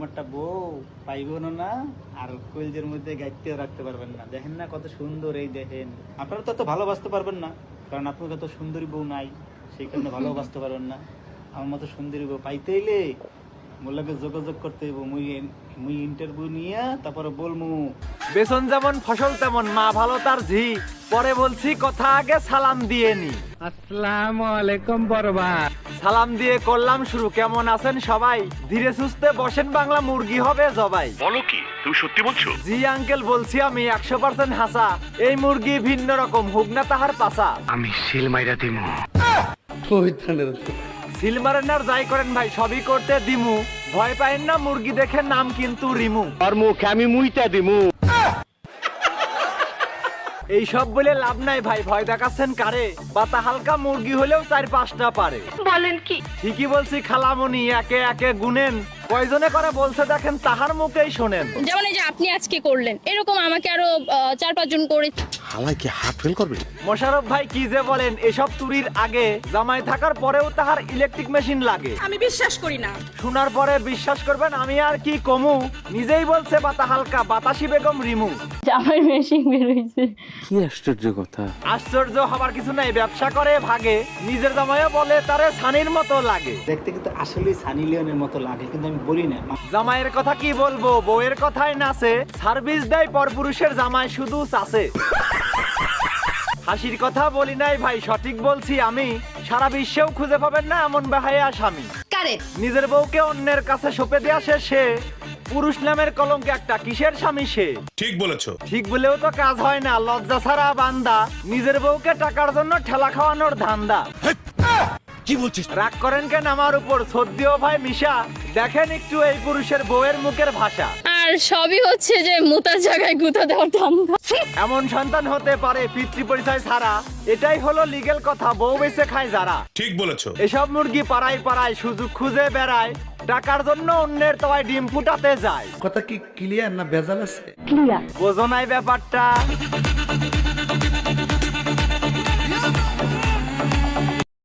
আমারটা বউ পাইবেন না আর কলজের মধ্যে গাইতেও রাখতে পারবেন না। দেখেন না কত সুন্দর, এই দেখেন। আপনারা তো এত ভালোবাসতে পারবেন না, কারণ আপনার তো সুন্দরী বউ নাই, সেই কারণে ভালোবাসতে পারবেন না। আমার মতো সুন্দরী বউ পাইতে হইলে মোল্লাকে যোগাযোগ করতে হইব। মুই ইন্টারভিউ নিয়ে তারপরে বলমু। বেসন যেমন ফসল তেমন মা ভালো তার ঝি। পরে বলছি কথা আগে সালাম দিয়ে নি। আসসালামু আলাইকুম বরবাদ। সালাম দিয়ে করলাম শুরু, কেমন আছেন সবাই? ধীরে সুস্থে বসেন, বাংলা মুরগি হবে জবাই। বলো কি, তুমি সত্যি বলছো? জি আঙ্কেল, বলছি আমি 100% হাসা। এই মুরগি ভিন্ন রকম, হোক না তাহার পাশা। আমি সিল মাইরা দিমু। সিল মারেন আর যাই করেন ভাই, সবই করতে দিমু। ভয় পাইন না, মুরগি দেখে নাম কিন্তু রিমু। আর মুখে আমি মুইতা দিমু। এই সব বলে লাভ নাই ভাই, ভয় দেখাচ্ছেন কারে? বাতা হালকা মুরগি হলেও 4-5টা পারে। বলেন কি? ঠিকই বলছি খালামণি, একে একে গুনেন। কয়জনে করে বলছে দেখেন, তাহার মুখেই শোনেন। যেমন এই যে আপনি আজকে করলেন, এরকম আমাকে আরো 4-5 জন করে। হালাই কি হাত ফেল করবে? মোশাররফ ভাই কি যে বলেন, এসব তুরির আগে জামাই থাকার পরেও তাহার ইলেকট্রিক মেশিন লাগে। আমি বিশ্বাস করি না। শোনার পরে বিশ্বাস করবেন, আমি আর কি কমু। নিজেই বলছে বাতা হালকা, বাতাসি বেগম রিমু। জামাই মেশিন বের হইছে। কি আশ্চর্য কথা। আশ্চর্য হবার কিছু নাই, ব্যবসা করে ভাগে। নিজের জামাইও বলে তারে সানির মতো লাগে। দেখতে কিন্তু আসলেই সানি লিওনের মতো লাগে, কিন্তু আমি বলি না। জামাইয়ের কথা কি বলবো, বউয়ের কথাই নাচে। সার্ভিস দেয় পরপুরুষের জামাই শুধু চাষে। হাসির কথা বলি নাই ভাই, সঠিক বলছি আমি। সারা বিশ্বেও খুঁজে পাবেন না এমন বেহায়া স্বামী। কারেক্ট। নিজের বউকে অন্যের কাছে সঁপে দেয়া সে পুরুষ নামের কলঙ্ক একটা, কিসের স্বামী সে? ঠিক বলেছো। ঠিক বলেও তো কাজ হয় না, লজ্জা ছাড়া বান্দা। নিজের বউকে টাকার জন্য ঠেলা খাওয়ানোর ধান্দা। কি বলছিস? রাগ করেন কেন আমার উপর? সর্দিও ভাই মিশা, দেখেন একটু এই পুরুষের বউয়ের মুখের ভাষা। আর সবই হচ্ছে যে মুতার জায়গায় গুঁতা দেওয়ার ধান্দা। এমন সন্তান হতে পারে পিতৃ পরিচয় ছাড়া। এটাই হলো লিগেল কথা, বউ বেঁচে খায় যারা। ঠিক বলেছো। এসব মুরগি পাড়ায় পাড়ায় সুযোগ খুঁজে বেড়ায়, টাকার জন্য অন্যের তলায় ডিম ফুটাতে যায়। কথা কি ক্লিয়ার না ভেজাল আছে? বোঝো নাই ব্যাপারটা?